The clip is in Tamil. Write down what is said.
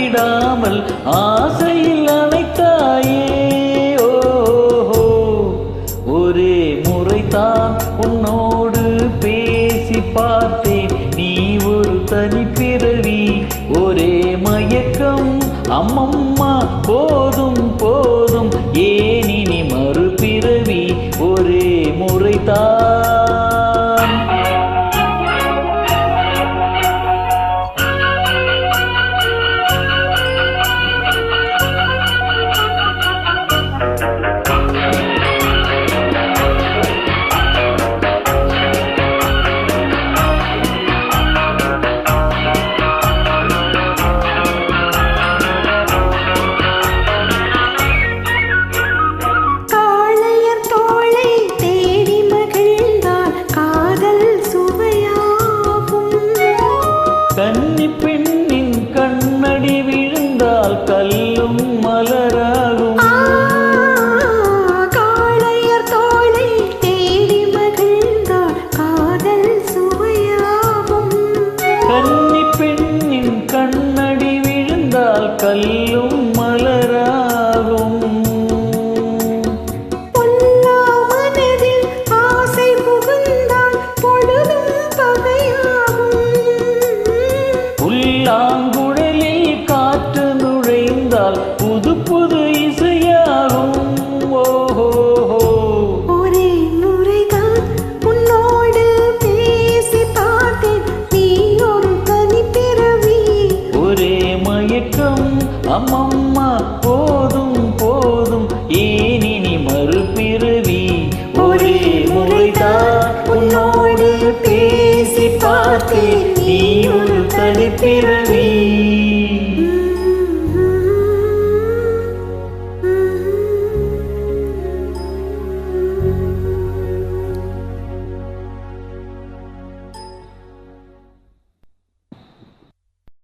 விடாமல் ஆசையில் அணைத்தாயே. ஓஹோ, ஒரே முறைதான் உன்னோடு பேசி பார்த்தேன். நீ ஒரு தனிப்பிறவி, ஒரே மயக்கம். அம்மம்மா போதும் போதும், ஏனினி மறுபிறவி, ஒரே முறைதான். கன்னி பெண்ணின் கண்ணடி விழுந்தால் கல்லும் மலராகும். காளையர் தோளை தேடி மகிழ்ந்தால் காதல் சுவையாகும். கன்னி பெண்ணின் கண்ணடி விழுந்தால் கல்லும் மலராகும். புல்லாங்குழலில் காற்று நுழைந்தால் புது புது இசையாகும். ஓஹோ, ஒரே முறைதான் உன்னோடு பேசி பார்த்தேன். நீ ஒரு தனிப்பிறவி, ஒரே மயக்கம். அம்மம்மா போதும் போதும், ஏனினி மறுபிறவி, ஒரே முறைதான் உன்னோடு பேசி பார்த்தேன். நீ ஒரு தனிப்பிறவி.